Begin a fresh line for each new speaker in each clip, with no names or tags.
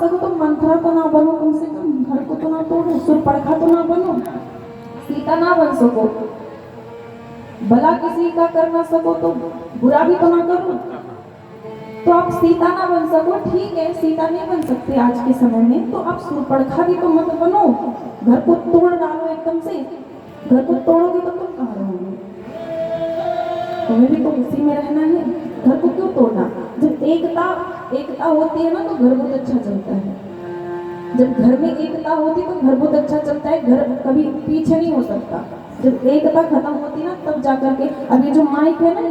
सको तो मंथरा तो ना बनो, कम से कम घर को तो ना तोड़ो, सुरपड़खा तो ना बनो, सीता ना बन सको, भला किसी का कर ना सको तो बुरा भी तो ना करो। तो आप सीता ना बन सको, ठीक है, सीता नहीं बन सकते आज के समय में, तो आप सुरपड़खा भी तो मत बनो, घर को तोड़ डालो एकदम से। घर को तोड़ोगे तो तुम कहाँ रहोगे? तुम्हें भी तो उसी में रहना है, घर को क्यों तोड़ना? जब एकता होती है ना तो घर बहुत अच्छा चलता है। जब घर में एकता होती तो घर बहुत अच्छा चलता है, घर कभी पीछे नहीं हो सकता। जब एकता खत्म होती ना तब जाकर के, अब ये जो माइक है ना,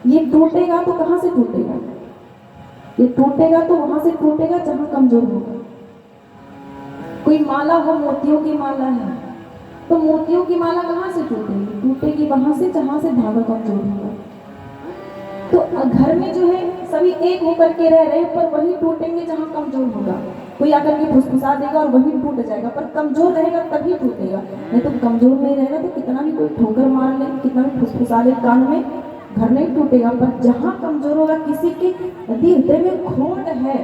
ये टूटेगा तो कहाँ से टूटेगा? ये टूटेगा तो वहां से टूटेगा जहां कमजोर होगा। कोई माला हो, मोतियों की माला है, तो मोतियों की माला कहाँ से टूटेगी? टूटेगी वहां से जहां से धागा कमजोर होगा। तो घर में जो है सभी एक होकर के रह रहे हैं, पर वही टूटेंगे जहां कमजोर होगा। कोई आकर के फुसफुसा देगा और वही टूट जाएगा, पर कमजोर रहेगा तभी टूटेगा। नहीं तो कमजोर नहीं रहेगा तो कितना भी कोई ठोकर मार ले, कितना भी फुसफुसा ले कान में, घर नहीं टूटेगा। पर जहां कमजोर होगा, किसी के हृदय में खोट है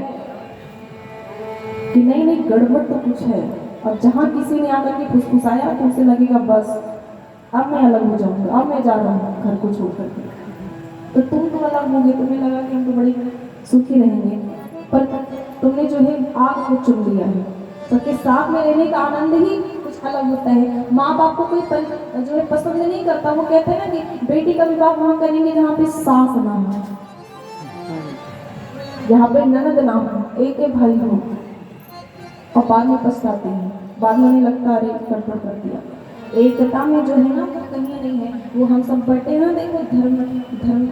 कि नहीं नहीं गड़बड़ तो कुछ है, और जहां किसी ने आकर के फुसफुसाया तो उसे लगेगा बस अब मैं अलग हो जाऊंगा, अब मैं जा रहा हूँ घर को छोड़ करके। तो तुम तो अलग हो गए, तुम्हें लगा कि हम तो बड़े सुखी रहेंगे, पर तुमने जो है आग को चुन लिया है। सबके साथ में रहने का आनंद ही कुछ अलग होता है। माँ बाप को कोई जो है पसंद नहीं करता, वो कहते हैं ना कि बेटी का विवाह वहां करेंगे जहाँ पे सास ना हो, जहाँ पे ननद ना हो, एक एक भाई हो, और बाद में पछताते हैं, बाद में उन्हें लगता अरे गड़बड़ कर दिया। एकता में जो है ना वो कहीं नहीं है। वो हम सब बटे ना, देखो धर्म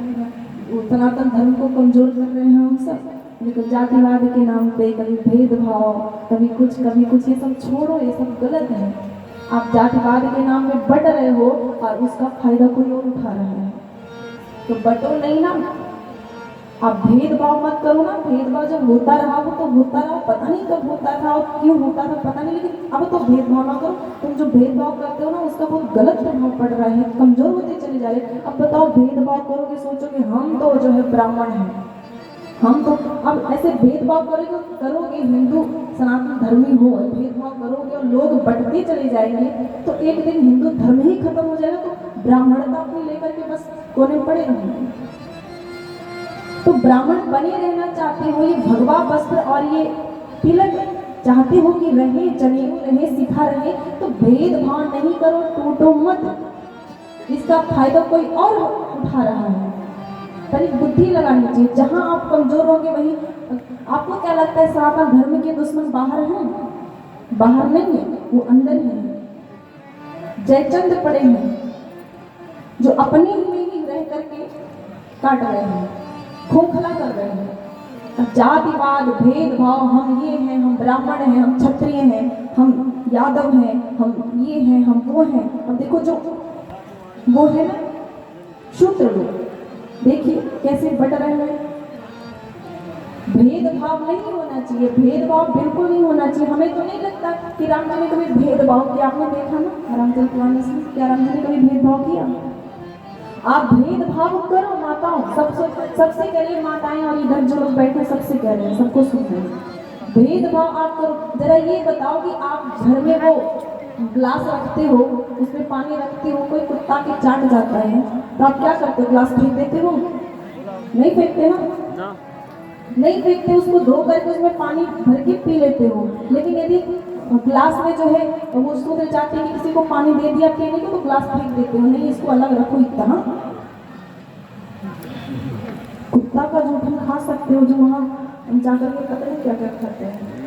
सनातन धर्म को कमजोर कर रहे हैं हम सब। देखो जातिवाद के नाम पे कभी भेदभाव, कभी कुछ, ये सब छोड़ो, ये सब गलत है। आप जातिवाद के नाम में बट रहे हो और उसका फायदा कोई और उठा रहा है, तो बटो नहीं ना। आप भेदभाव मत करो ना। भेदभाव जब होता रहा वो तो होता रहा, पता नहीं कब होता था और क्यों होता था पता नहीं, लेकिन अब तो भेदभाव ना करो। तुम जो भेदभाव करते हो ना उसका बहुत गलत प्रभाव पड़ रहा है, कमजोर होते चले जा रहे। अब बताओ, भेदभाव करोगे, सोचोगे हम तो जो है ब्राह्मण हैं, हम तो, अब ऐसे भेदभाव करोगे, हिंदू सनातन धर्मी हो, भेदभाव करोगे और लोग बंटते चले जाएंगे, तो एक दिन हिंदू धर्म ही खत्म हो जाएगा, तो ब्राह्मणता को लेकर के बस कोने पड़े रहेंगे। तो ब्राह्मण बने रहना चाहते हो, ये भगवा वस्त्र और ये तिलक चाहते हो कि रहे, जनेऊ रहे, सिखा रहे, तो भेदभाव नहीं करो, टूटो मत। इसका फायदा कोई और उठा रहा है, तनी बुद्धि लगानी चाहिए। जहां आप कमजोर होंगे वही, आपको क्या लगता है सनातन धर्म के दुश्मन बाहर हैं? बाहर नहीं है, वो अंदर हैं। जयचंद पड़े हैं जो अपने में ही रह करके काट रहे हैं, खोखला कर रहे हैं। जातिवाद, भेदभाव, हम ये हैं, हम ब्राह्मण हैं, हम क्षत्रिय हैं, हम यादव हैं, हम ये हैं, हम वो हैं। अब देखो जो वो है ना शूद्र लोग, देखिए कैसे बट रहे हैं। भेदभाव नहीं होना चाहिए, भेदभाव बिल्कुल नहीं होना चाहिए। हमें तो नहीं लगता कि राम जी ने कभी भेदभाव किया। आपने देखा ना रामचरित मानस में, क्या राम जी ने कभी भेदभाव किया? आप भेदभाव करो माताओं, सबसे करिए माताएं, और इधर जो लोग बैठे सबसे कह रहे हैं, सबको सुन रहे हैं। भेदभाव आप करो। जरा ये बताओ कि आप घर में वो ग्लास रखते हो, उसमें पानी रखते हो, कोई कुत्ता के चाट जाता है तो आप क्या करते हो? ग्लास फेंक देते हो? नहीं फेंकते ना, नहीं फेंकते, उसको धो करके उसमें पानी भर के पी लेते हो। लेकिन यदि ग्लास में जो है वो सूत्र चाहते हैं कि किसी को पानी दे दिया पीने को, तो ग्लास फेंक देते हो, नहीं इसको अलग रखो इतना। कुत्ता का जूठन खा सकते हो जो वहां जाकर के पता नहीं क्या क्या खाते हैं।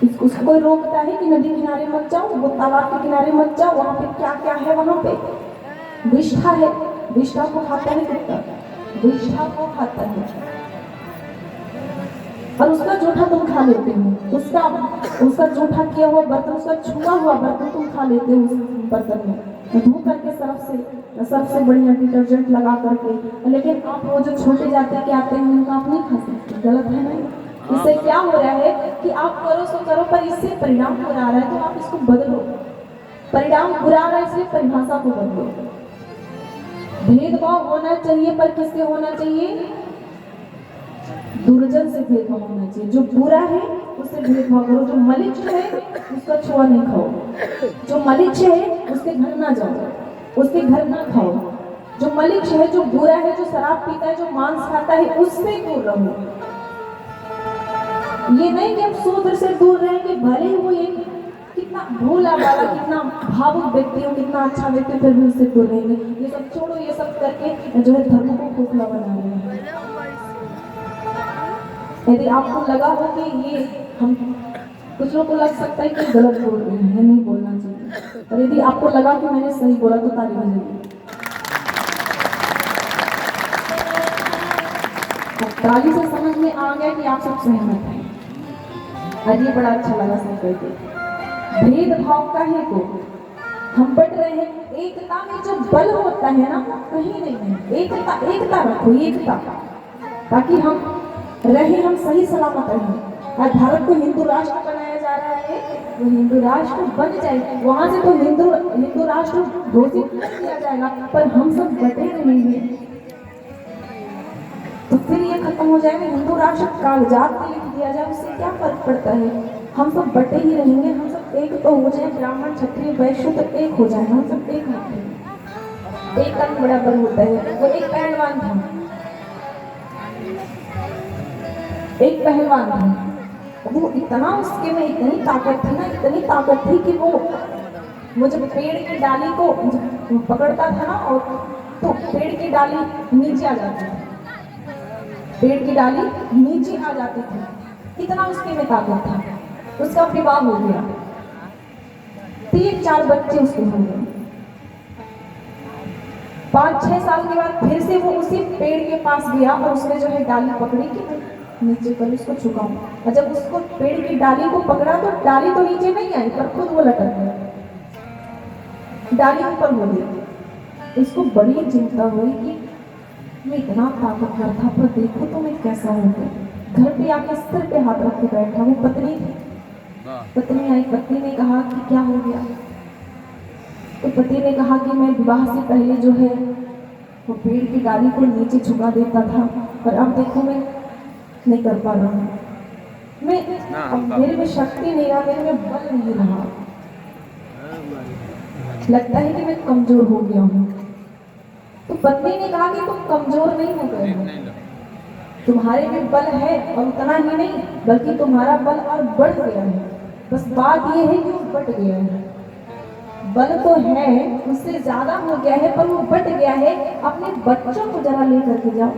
इसको कोई रोकता है कि नदी किनारे मत जाओ, वो तालाब के किनारे मत जाओ, वहां पे क्या क्या है? वहां पे विष्ठा है, विष्ठा को खाता है कुत्ता, विष्ठा को खाता है, और उसका जूठा तुम खा लेते हो। उसका जूठा किया हुआ बर्तन, उसका छुआ हुआ बर्तन तुम खा लेते हो। उस बर्तन में धो करके सर्फ से बढ़िया डिटर्जेंट लगा करके, लेकिन आप वो जो छोटे जाते के आते हैं उनका आप नहीं खा सकते। गलत है ना? इससे क्या हो रहा है कि आप करो सो करो, पर इससे परिणाम बुरा आ रहा है, तो आप इसको बदलो। परिणाम बुरा आ रहा है इसलिए परिभाषा को बदलो। भेदभाव होना चाहिए, पर किससे होना चाहिए? दुर्जन से भेदभाव होना चाहिए। जो बुरा है उससे भेदभाव करो। जो मलिच्छ है उसका छुआ नहीं खाओ। जो मलिच्छ है उसके घर ना जाओ, उसके घर ना खाओ। जो मलिच्छ है, जो बुरा है, जो शराब पीता है, जो मांस खाता है, उससे दूर रहो। ये नहीं कि हम शूद्र से दूर रहेंगे, भले ही वो एक कितना भोला वाला, कितना भावुक व्यक्ति हो, कितना अच्छा व्यक्ति, फिर भी उससे दूर रहेंगे। ये सब छोड़ो, ये सब करके जो है धर्म को खोखला बना रहे हैं। यदि आपको लगा हो कि ये हम, कुछ लोगों को लग सकता है कि गलत बोल रहे हैं, नहीं बोलना चाहिए, और यदि आपको लगा कि मैंने सही बोला तो ताली बजाइए। ताली से समझ में आ गया कि आप सब सहमत हैं। अरे बड़ा अच्छा लगा सुन करके। भेदभाव काहे को, हम बट रहे हैं। एकता में जो बल होता है ना, कहीं नहीं है। एकता, एकता रखो, एकता, ताकि हम रहे, हम सही सलामत रहें। आज भारत को हिंदू राष्ट्र बनाया जा रहा है, वो हिंदू राष्ट्र बन जाए, वहां से तो हिंदू राष्ट्र घोषित कर दिया जाएगा, पर हम सब बटे रहेंगे तो फिर ये खत्म हो जाएगा। हिंदू राष्ट्र कागजात पे लिख दिया जाए, उससे क्या फर्क पड़ता है। हम सब बटे ही रहेंगे, हम सब एक तो हो जाए, ब्राह्मण क्षत्रिय वैश्य तो एक हो जाए, हम सब एक होते। एक का बड़ा बल होता है। वो एक पहलवान था, एक पहलवान था, वो इतना, उसके में इतनी ताकत थी ना, इतनी ताकत थी कि वो जब पेड़ की डाली को पकड़ता था ना, और तो पेड़ की डाली नीचे आ जाती थी, पेड़ की डाली नीचे आ जाती थी, इतना उसके में ताकत था। उसका विवाह हो गया, 3-4 बच्चे उसके हो गए। 5-6 साल के बाद फिर से वो उसी पेड़ के पास गया और उसने जो है डाली पकड़ी कि नीचे कर उसको छुपाऊं, और जब उसको पेड़ की डाली को पकड़ा तो डाली तो नीचे नहीं आई, पर खुद वो लटक गया, डाली ऊपर हो गई। इसको बड़ी चिंता हुई कि मैं इतना ताकतवर था, पर देखो तो मैं कैसा हो गया। घर पे आके सिर पे हाथ रख के बैठा। वो पत्नी थी, पत्नी आई, पत्नी ने कहा कि क्या हो गया। तो पति ने कहा कि मैं विवाह से पहले जो है वो पेड़ की डाली को नीचे झुका देता था, पर अब देखो मैं नहीं कर पा रहा हूँ। मेरे में शक्ति नहीं रहा, मेरे में बल नहीं रहा, लगता है कि मैं कमजोर हो गया हूँ। तो पत्नी ने कहा कि तुम कमजोर नहीं हो गए हो, तुम्हारे में बल है, और उतना ही नहीं बल्कि तुम्हारा बल और बढ़ गया है। बस बात यह है कि वो बढ़ गया है। बल तो है, उससे ज्यादा हो गया है, पर वो बढ़ गया है। अपने बच्चों को जरा लेकर के जाओ।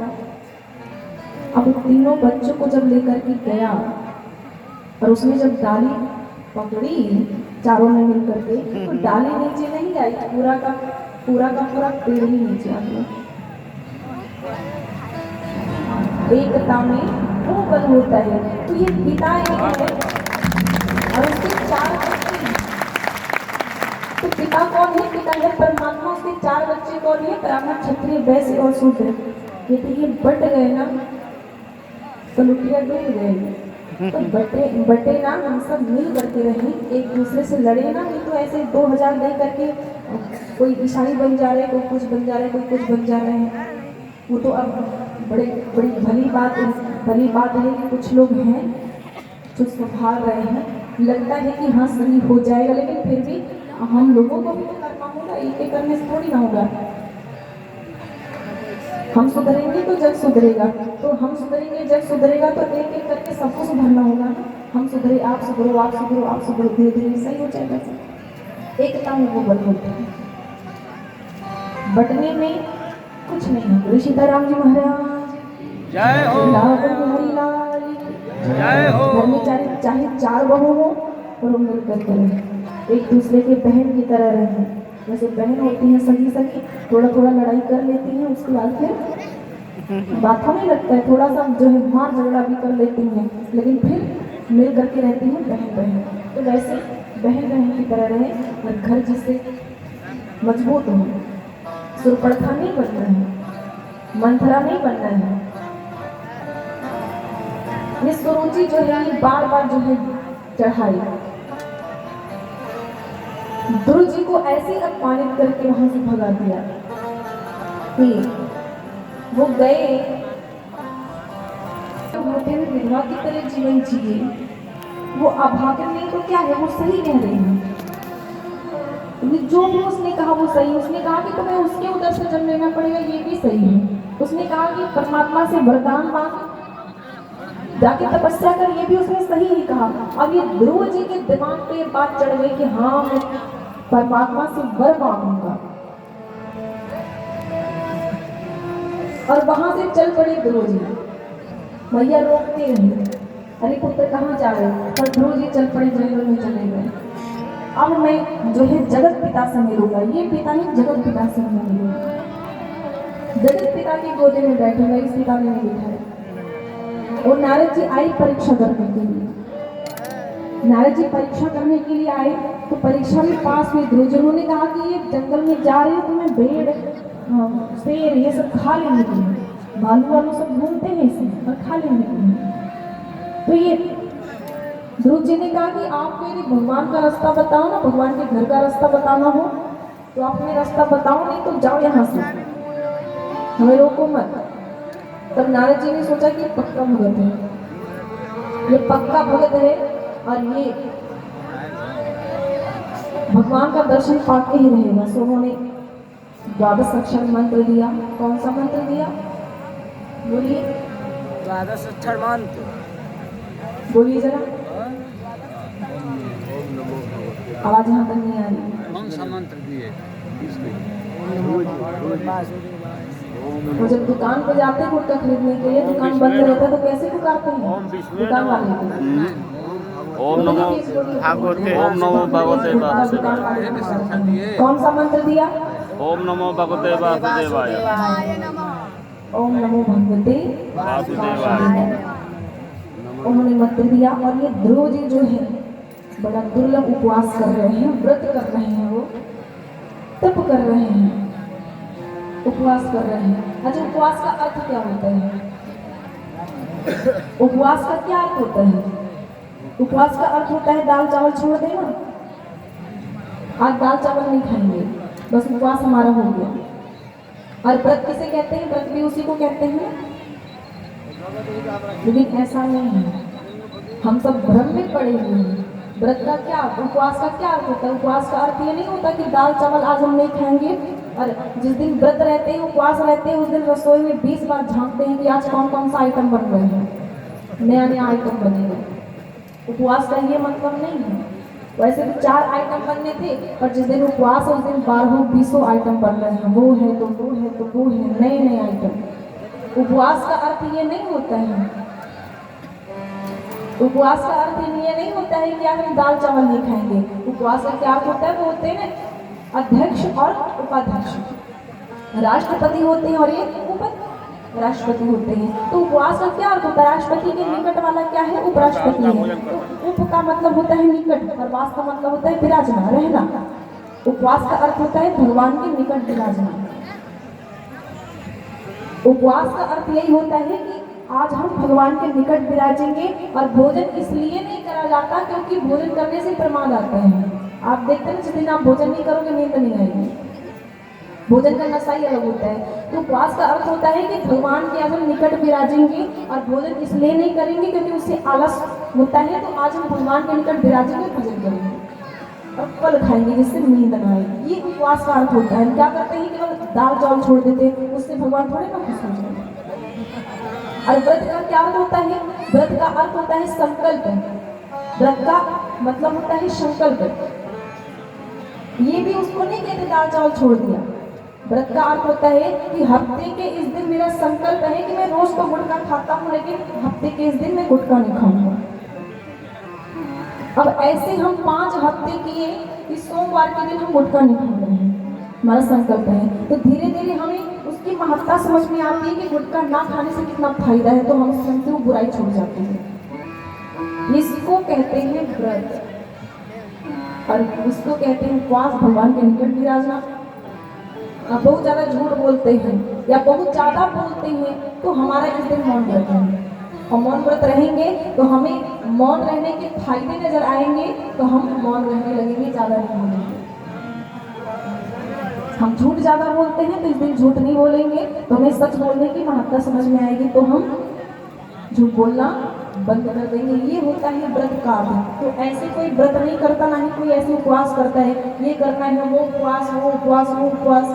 अब तीनों बच्चों को जब लेकर के गया और उसने जब डाली पकड़ी चारों ने मिलकर के, तो डाली नीचे नहीं आई, पूरा का पूरा पेड़ ही नीचे आ गया। एकता में वो बल होता है। तो ये पिता एक है और उसके 4 बच्चे। तो पिता कौन है? पिता है परमात्मा। उसके 4 बच्चे कौन है? ब्राह्मण, क्षत्रिय, वैश्य और शूद्र। यदि ये बट गए ना तो लुटिया डूब गए। तो बटे ना, हम सब मिल करके रहें, एक दूसरे से लड़े ना। नहीं तो ऐसे 2000 दे करके कोई ईसाई बन जा रहे, कोई कुछ बन जा रहे, कोई कुछ बन जा रहे हैं। वो तो अब बड़ी भली बात है कि कुछ लोग हैं जो संभाल रहे हैं। लगता है कि हाँ सही हो जाएगा, लेकिन फिर भी हम लोगों को भी तो करना होगा, एक करने से थोड़ी ना होगा। हम सुधरेंगे तो जग सुधरेगा, तो हम सुधरेंगे जग सुधरेगा, तो एक एक करके सबको सुधरना होगा। हम सुधरे, आप सुधरो, आप सुधरो, आप सुधरो, धीरे धीरे सही हो जाएगा। एकता में वो बल होता है, बटने में कुछ नहीं है। सीताराम जी महाराज जय हो, हरिलाल जय हो। घर में चाहे 4 बहू हो और मिल करके रहे, एक दूसरे के बहन की तरह रहे। जैसे बहन होती हैं सगी थोड़ा लड़ाई कर लेती हैं, उसके बाद फिर बातों में लगता है, थोड़ा सा जो है मार झगड़ा भी कर लेती हैं, लेकिन फिर मिल करके रहती हैं बहन। तो वैसे बहन की तरह रहे और घर जिससे मजबूत हो। सुरपड़खा नहीं बनना है, मंथरा नहीं बनना है। ये सुरुचि जो है ये बार जो है चढ़ाई। ध्रुव जी को ऐसे अपमानित करके वहां से भगा दिया कि वो गए विधवा की तरह जीवन जिए, वो अभागन नहीं तो क्या है, वो सही कह रही है। जो भी उसने कहा वो सही। उसने कहा कि तुम्हें उसके उधर से जन्म लेना पड़ेगा, ये भी सही है। उसने कहा कि परमात्मा से वरदान मांग, जाके तपस्या कर, ये भी उसने सही ही कहा। अब ये ध्रुव जी के दिमाग पे ये बात चढ़ गई कि हाँ मैं परमात्मा से वर मांगूंगा, और वहां से चल पड़े ध्रुव जी। मैया रोकते रहे, अरे पुत्र कहाँ जा रहे हो, पर ध्रुव जी चल पड़े, जंगल में चले गए। अब मैं जो है जगत पिता से मिलूंगा, ये पिता नहीं जगत पिता से मैं मिलूंगा, जगत पिता की गोदी में बैठूंगा, इस पिता ने नहीं बिठाया। और नारद जी आई परीक्षा करने के लिए, नारद जी परीक्षा करने के लिए आए, तो परीक्षा में पास हुए। ध्रुव जी उन्होंने कहा कि ये जंगल में जा रहे हो, तुम्हें भेड़ शेर ये सब खा लेंगे, तुम्हें भालू वालू सब घूमते हैं इसमें और खा लेंगे तुम्हें। तो ये ध्रुव जी ने कहा कि आपको यदि भगवान का रास्ता बताओ ना, भगवान के घर का रास्ता बताना हो तो आप हमें रास्ता बताओ, नहीं तो जाओ यहाँ से, हमें रोको मत। तब नारद जी ने सोचा कि पक्का भगत है, ये पक्का भगत है और ये भगवान का दर्शन पाके ही रहेगा। सो उन्होंने 12 अक्षर मंत्र दिया। कौन सा मंत्र दिया, बोलिए?
12 अक्षर मंत्र
बोलिए जरा, आवाज यहाँ तक नहीं आ रही।
कौन सा मंत्र दिए?
वो जब दुकान पे जाते हैं गुटखा खरीदने के लिए, दुकान बंद रहता है तो कैसे पुकारते हैं दुकान वाले को?
ओम नमो भगवते ओम नमो भगवते वासुदेवाय।
कौन सा मंत्र दिया?
ओम नमो भगवते वासुदेवाय।
ओम नमो भगवते
वासुदेवाय।
उन्होंने मंत्र दिया। और ये ध्रुव जी जो है बड़ा दुर्लभ उपवास कर रहे हैं, व्रत कर रहे हैं, वो तप कर रहे हैं, उपवास कर रहे हैं। अच्छा, उपवास का अर्थ क्या होता है? उपवास का क्या अर्थ होता है? उपवास का अर्थ होता है दाल चावल छोड़ देना। आज दाल चावल नहीं खाएंगे, बस उपवास हमारा हो गया। और व्रत किसे कहते हैं? व्रत भी उसी को कहते हैं, लेकिन ऐसा नहीं है। हम सब भ्रम में पड़े हुए हैं। व्रत का क्या, उपवास का क्या अर्थ होता है? उपवास का अर्थ ये नहीं होता कि दाल चावल आज हम नहीं खाएंगे, और जिस दिन व्रत रहते हैं, उपवास रहते हैं, उस दिन रसोई में 20 बार झांकते हैं कि आज कौन कौन सा आइटम बन रहे हैं, नया नया आइटम बनेगा। उपवास का ये मतलब नहीं है। वैसे तो 4 आइटम बनने थे, पर जिस दिन उपवास है उस दिन 1200-20 आइटम बन रहे हैं। वो है तो वो है तो वो है, नए नए आइटम। उपवास का अर्थ ये नहीं होता है, उपवास का अर्थ ये नहीं होता है कि हम दाल चावल नहीं खाएंगे। उपवास का क्या अर्थ होता है? वो होते हैं ना अध्यक्ष और उपाध्यक्ष, राष्ट्रपति होते हैं और ये उप राष्ट्रपति होते हैं। तो उपवास का क्या अर्थ होता है? राष्ट्रपति के निकट वाला क्या है? उपराष्ट्रपति है। तो उप का मतलब होता है निकट, और वास का मतलब होता है विराजना, रहना। उपवास का अर्थ होता है भगवान के निकट विराजना। उपवास का अर्थ यही होता है कि आज हम भगवान के निकट विराजेंगे। और भोजन इसलिए नहीं करा जाता क्योंकि भोजन करने से प्रमाद आता है। आप देखते हैं जिस दिन आप भोजन नहीं करोगे नींद नहीं आएगी, भोजन का नशा ही अलग होता है। तो उपवास का अर्थ होता है कि भगवान के आज हम निकट विराजेंगे, और भोजन इसलिए नहीं करेंगे क्योंकि उससे आलस होता है। तो आज हम भगवान के निकट विराजेंगे, भोजन करेंगे और फल खाएंगे जिससे नींद न आए। ये उपवास का अर्थ होता है। क्या करते हैं कि लोग दाल चावल छोड़ देते हैं, उससे भगवान थोड़े ना खुश हो जाएंगे। और व्रत का क्या अर्थ होता है? व्रत का अर्थ होता है संकल्प। व्रत का मतलब होता है संकल्प। ये भी उसको नहीं कहते दाल चावल छोड़ दिया। व्रत का अर्थ होता है कि हफ्ते के इस दिन मेरा संकल्प है कि मैं रोज तो गुटखा खाता हूँ, लेकिन हफ्ते के इस दिन मैं गुटखा नहीं खाऊंगा। अब ऐसे हम 5 हफ्ते किए कि सोमवार के दिन हम गुटखा नहीं खा रहे हैं, हमारा संकल्प है। तो धीरे धीरे हमें उसकी महत्ता समझ में आती है कि गुटखा ना खाने से कितना फायदा है, तो हम समझते वो बुराई छोड़ जाते हैं। इसको कहते हैं व्रत, और इसको कहते हैं उपवास, भगवान के निकट विराजना। अब बहुत ज़्यादा झूठ बोलते हैं या बहुत ज़्यादा बोलते हैं तो हमारा इस दिन मौन व्रत है। और मौन व्रत रहेंगे तो हमें मौन रहने के फायदे नजर आएंगे, तो हम मौन रहने लगेंगे, ज़्यादा नहीं बोलेंगे। हम झूठ ज़्यादा बोलते हैं तो इस दिन झूठ नहीं बोलेंगे, तो हमें सच बोलने की महत्ता समझ में आएगी, तो हम झूठ बोलना बंद कर देंगे। ये होता है व्रत का अर्थ। तो ऐसे कोई व्रत नहीं करता, ना ही कोई ऐसे उपवास करता है, ये करना है वो उपवास, वो उपवास, वो उपवास।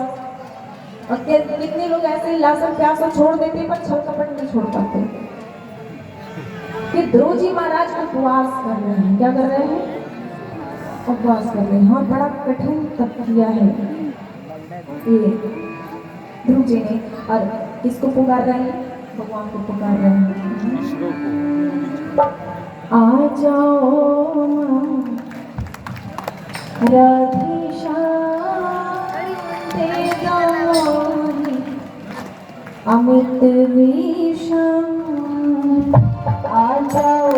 और कितने लोग ऐसे ही लहसुन प्याज को छोड़ देते हैं, पर छल कपट नहीं छोड़ पाते। कि ध्रुव जी महाराज उपवास कर रहे हैं, क्या कर रहे हैं? उपवास कर रहे हैं। हाँ, बड़ा कठिन तप किया है ये ध्रुव जी ने। और किसको पुकार रहे हैं? भगवान को पुकार रहे हैं।
विष्णु को।
आ जाओ राधेश्याम दे दो अमित विषम, आ जाओ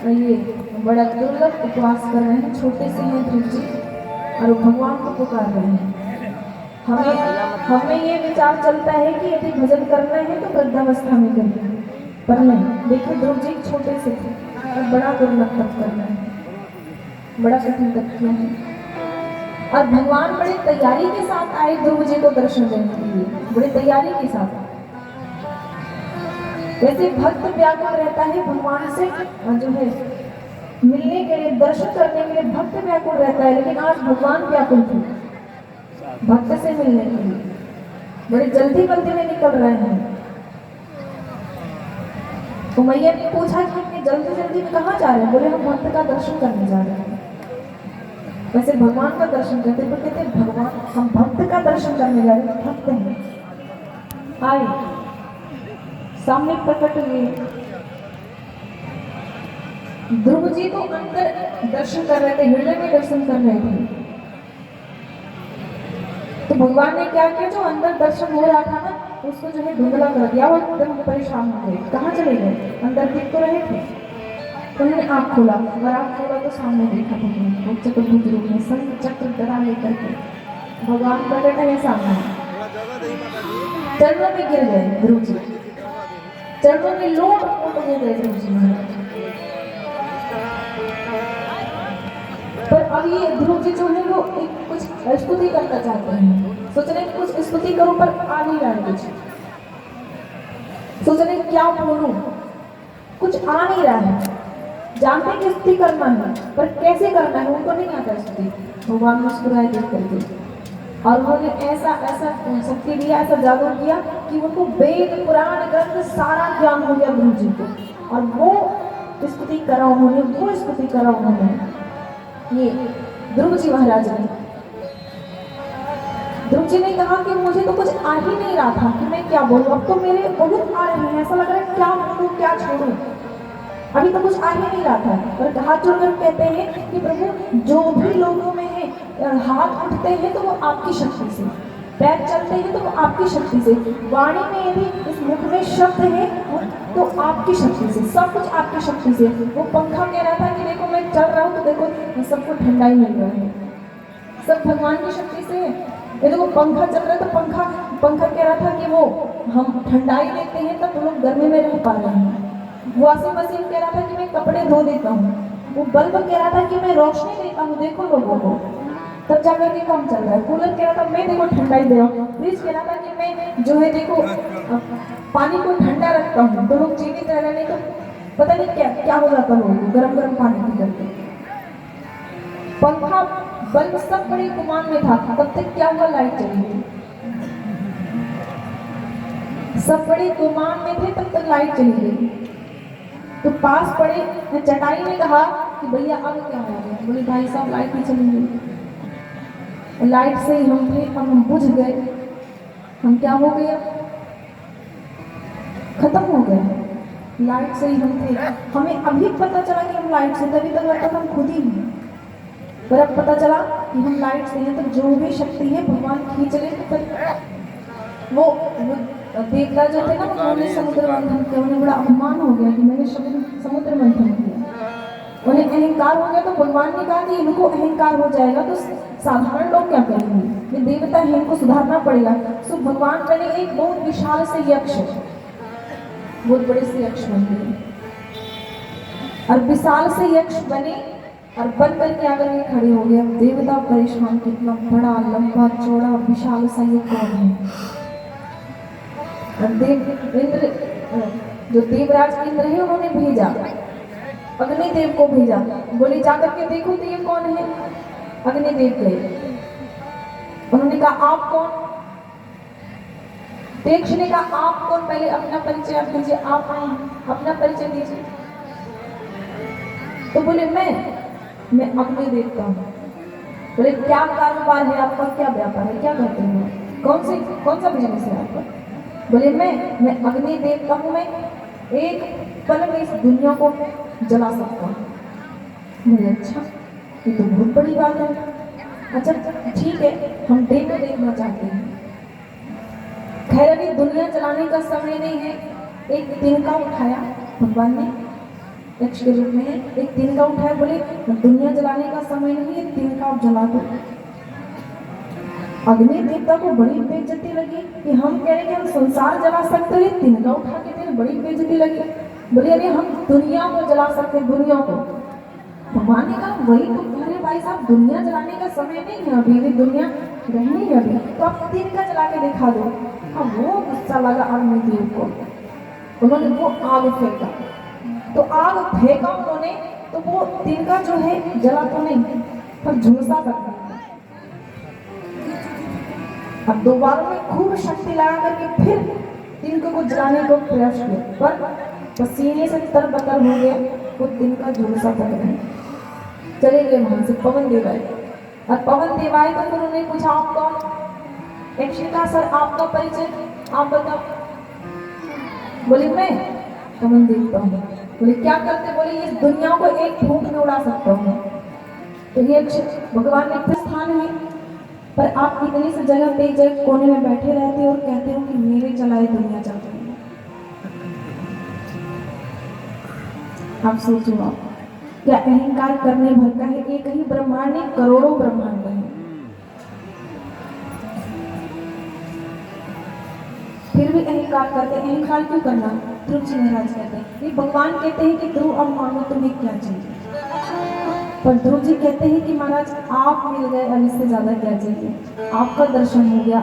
ये बड़ा दुर्लभ उपवास कर रहे हैं, छोटे से हैं ध्रुव जी और भगवान को पुकार रहे हैं। हमें ये विचार चलता है कि यदि भजन करना है तो वृद्धावस्था में करिए, पर नहीं। देखिए ध्रुव जी छोटे से थे और बड़ा दुर्लभ तप करना है, बड़ा कठिन तप किया है। और भगवान बड़े तैयारी के साथ आए ध्रुव जी को दर्शन देने के लिए, बड़ी तैयारी के साथ। वैसे भक्त व्याकुल रहता है भगवान से जो है मिलने के लिए, दर्शन करने के लिए भक्त व्याकुल रहता है, लेकिन आज भगवान व्याकुल थे भक्त से मिलने के लिए, बड़ी जल्दी में निकल रहे हैं। तो मैया ने पूछा कि इतनी जल्दी में कहाँ जा रहे हैं? बोले हम भक्त का दर्शन करने जा रहे हैं। वैसे भगवान का दर्शन करते तो कहते भगवान हम भक्त का दर्शन करने जा रहे हैं, भक्त हैं। आए सामने प्रकट हुए, ध्रुव जी तो अंदर दर्शन कर रहे थे, हृदय में दर्शन कर रहे थे। तो भगवान ने क्या किया, जो अंदर दर्शन हो रहा था ना उसको जो है धुंधला कर दिया, वो एकदम परेशान हो गए। कहाँ चले गए? अंदर देख तो रहे थे। तो उन्होंने आँख खोला, अगर आँख खोला तो सामने देखा भगवान चतुर्भुज रूप में संग चक्र गदा लेकर के भगवान प्रकट है सामने। चरणों में गिर गए ध्रुव जी, चरणों में लोट हो गए ध्रुव जी महाराज। पर अब ये ध्रुव जी जो है वो एक कुछ स्तुति करना चाहते हैं, सोच रहे कुछ स्तुति करूं पर आ नहीं रहा है, कुछ सोच रहे क्या बोलूं, कुछ आ नहीं रहा है। जानते हैं कि स्तुति करना है, पर कैसे करना है उनको नहीं आता स्तुति। भगवान मुस्कुराए देख करके, और उन्होंने ऐसा ऐसा शक्ति दिया, ऐसा जादू किया कि उनको वेद पुराण ग्रंथ सारा ज्ञान हो गया गुरु जी को, और वो स्तुति करा उन्होंने, वो स्तुति करा उन्होंने। ये ध्रुव जी महाराज ने, ध्रुव जी ने कहा कि मुझे तो कुछ आ ही नहीं रहा था कि मैं क्या बोलूं, अब तो मेरे बहुत आ रहे हैं, ऐसा लग रहा है क्या बोलूं क्या छोड़ूं, अभी तो कुछ आ ही नहीं रहा था। पर हाथ जोड़कर कहते हैं कि प्रभु जो भी लोगों में है, हाथ उठते हैं तो वो आपकी शक्ति से, पैर चलते हैं तो वो आपकी शक्ति से, वाणी में यदि इस मुख में शब्द है तो आपकी शक्ति से, सब कुछ आपकी शक्ति से। वो पंखा कह रहा था कि देखो मैं चल रहा हूँ तो देखो सबको ठंडा ही मिल रहा है, सब भगवान की शक्ति से है। ये देखो पंखा चल रहा है तो पंखा कह रहा था कि वो हम ठंडाई देते हैं तब तो लोग गर्मी में रह पा रहे हैं। वॉशिंग मशीन कह रहा था कि मैं कपड़े धो देता हूँ, वो बल्ब कह रहा था कि मैं रोशनी देता हूँ देखो लोगों को, तब जाकर के काम चल रहा है। कूलर कह रहा था मैं देखो ठंडाई दे रहा हूँ, फ्रिज कह रहा था कि मैं जो है देखो पानी को ठंडा रखता हूँ, तो लोग जीवित रह रहे, नहीं तो पता नहीं क्या क्या हो जाता लोगों को गर्म गर्म पानी पी करके। पंखा बल्ब सब बड़े गुमान में था, तब तक क्या हुआ, लाइट चली गई। सब बड़े गुमान में थे तब तक लाइट चली गई। तो पास पड़े चटाई ने कहा कि भैया अब क्या हो गया, बोले भाई साहब लाइट ही चली गई, लाइट से ही हम थे, अब हम बुझ गए, हम क्या हो गए, खत्म हो गए, लाइट से ही हम थे, हमें अभी पता चला कि हम लाइट से, तभी तक लगता था हम खुद ही हैं, पर अब पता चला कि हम लाइट से हैं। तो जो भी शक्ति है भगवान खींच ले, तो वो देवता जो थे ना उन्होंने समुद्र मंथन किया, उन्हें बड़ा अपमान हो गया कि मैंने समुद्र मंथन किया, उन्हें अहंकार हो गया। तो भगवान ने कहा कि इनको अहंकार हो जाएगा तो साधारण लोग क्या करेंगे, ये देवता है इनको सुधारना पड़ेगा। सो भगवान बने एक बहुत विशाल से यक्ष, बहुत बड़े से यक्ष बन गए, और विशाल से यक्ष बने और बन करके आकर के खड़े हो गए। देवता परेशान, कितना बड़ा लंबा चौड़ा विशाल सा ये कौन है। इंद्र जो देवराज इंद्र है उन्होंने भेजा, अग्निदेव को भेजा, बोले जाकर के देखो तो ये कौन है। अग्निदेव गए, उन्होंने कहा आप कौन। दक्ष ने कहा आप कौन, पहले अपना परिचय आप दीजिए, आप आए अपना परिचय दीजिए। तो बोले मैं अग्निदेव का हूँ। बोले क्या कारोबार है आपका, क्या व्यापार है, क्या करते हो, कौन सा बिजनेस है आपका। बोले मैं अग्निदेव का हूँ, मैं एक पल में इस दुनिया को जला सकता हूँ। बोले अच्छा ये तो बहुत बड़ी बात है, अच्छा ठीक है हम देव को देखना चाहते हैं। खैर अभी दुनिया जलाने का समय नहीं है, एक तिनका उठाया भगवान ने, यक्ष के रूप में है, एक तिनका उठाया, बोले दुनिया जलाने का समय नहीं है, तिनका आप जला दो। अग्नि देवता को बड़ी बेइज्जती लगी कि हम कह रहे हैं कि हम संसार जला सकते हैं, तिनका उठा के तेरे बड़ी बेइज्जती लगी। बोले अरे हम दुनिया को जला सकते हैं, दुनिया को। भगवान ने कहा वही तो कह रहे भाई साहब, दुनिया जलाने का समय नहीं है, अभी भी दुनिया रहनी है अभी, तो आप तिनका जला के दिखा दो। अब वो गुस्सा लगा अग्निदेव को, उन्होंने वो आग फेंका, तो आग फेंका उन्होंने, तो वो तिनका जो है जला तो नहीं पर झुलसा सकता। अब दोबारा में खूब शक्ति लगा करके फिर तिनके को जलाने को प्रयास किया, पर पसीने से तरबतर हो गया, वो तिनका झुलसा तक नहीं। चले गए वहां से पवन देव आए, और पवन देव आए तो फिर उन्हें पूछा आप कौन। यक्ष ने कहा सर आपका परिचय आप बताओ। बोले मैं पवन देव का हूँ। बोले क्या करते, बोले इस दुनिया को एक फूंक में उड़ा सकता हूँ। तो यक्ष भगवान ने फिर स्थान है, पर आप इतनी सी जगह पे एक कोने में बैठे रहते हो और कहते हो कि मेरे चलाए दुनिया चल रही है। आप सोचो आप क्या अहंकार करने भर का है, एक ही ब्रह्मांड नहीं करोड़ों ब्रह्मांड है, फिर भी अहंकार करते। अहंकार क्यों करना। ध्रुव जी महाराज कहते हैं, ये भगवान कहते हैं कि ध्रुव अब मांगो तुम्हें क्या चाहिए, पर ध्रुव जी कहते हैं कि महाराज आप मिल गए, अब इससे ज्यादा क्या चाहिए, आपका दर्शन हो गया,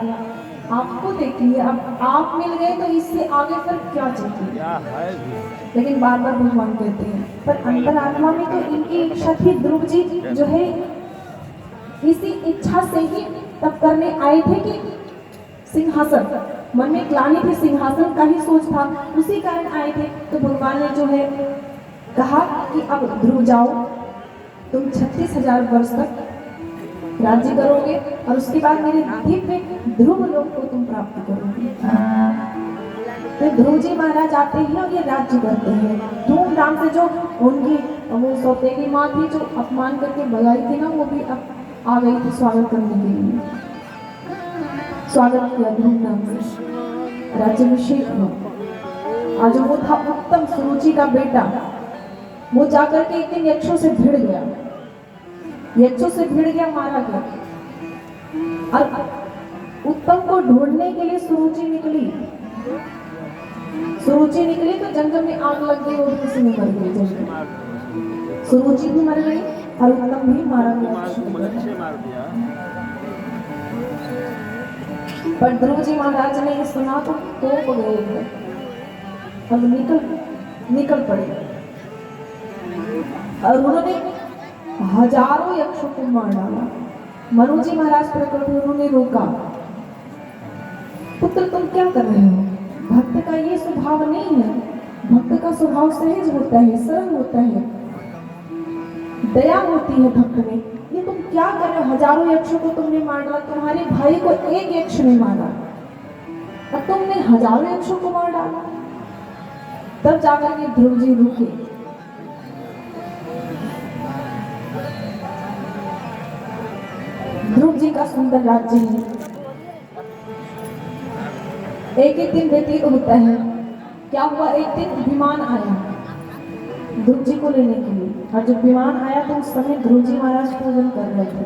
आपको देखिए, अब आप मिल गए तो इससे आगे फिर क्या चाहिए।
क्या है भी।
लेकिन बार बार भगवान कहते हैं, पर अंतरात्मा में तो इनकी इच्छा थी। ध्रुव जी जो है इसी इच्छा से ही तब करने आए थे कि सिंहासन, मन में ग्लानि थी, सिंहासन का ही सोच था, उसी कारण आए थे। तो भगवान ने जो है कहा कि अब ध्रुव जाओ, तुम 36,000 वर्ष तक राज्य करोगे और उसके बाद मेरे दिव्य ध्रुव लोक को तुम प्राप्त करोगे। तो ध्रुव जी महाराज आते हैं और ये राज्य करते हैं धूमधाम से। जो उनकी वो सौतेली माँ थी जो अपमान करके भगाई थी ना, वो भी अब आ गई थी स्वागत करने के लिए। स्वागत किया धूमधाम से, राज्याभिषेक हुआ। आज वो था उत्तम सुरुचि का बेटा, वो जाकर के एक दिन यक्षों से भिड़ गया, यक्षों से भिड़ गया, मारा गया। और उत्तम को ढूंढने के लिए सुरुचि निकली, सुरुचि निकली तो जंगल में आग लग गई, वो भी उसी में मर गई। जंगल सुरुचि भी मर गई और उत्तम भी मारा गया। पर ध्रुव जी महाराज ने ये सुना तो टोक गए, अब निकल पड़े और उन्होंने हजारों यक्षों को मार डाला। मनु जी महाराज प्रकट हुए, उन्होंने रोका, पुत्र तुम क्या कर रहे हो? भक्त का ये स्वभाव नहीं है, भक्त का स्वभाव सहज होता है, सरल होता है, दया होती है भक्त में। ये तुम क्या कर रहे हो? हजारों यक्षों को तुमने मार डाला, तुम्हारे भाई को एक यक्ष ने मारा और तुमने हजारों यक्षों को मार डाला। तब जाकर के ध्रुव जी रुके। ध्रुव जी का सुंदर राज्य है। एक एक दिन व्यतीत होता है। क्या हुआ, एक दिन विमान आया ध्रुव जी को लेने के लिए, और जब विमान आया तो उस समय ध्रुव जी महाराज पूजन कर रहे थे।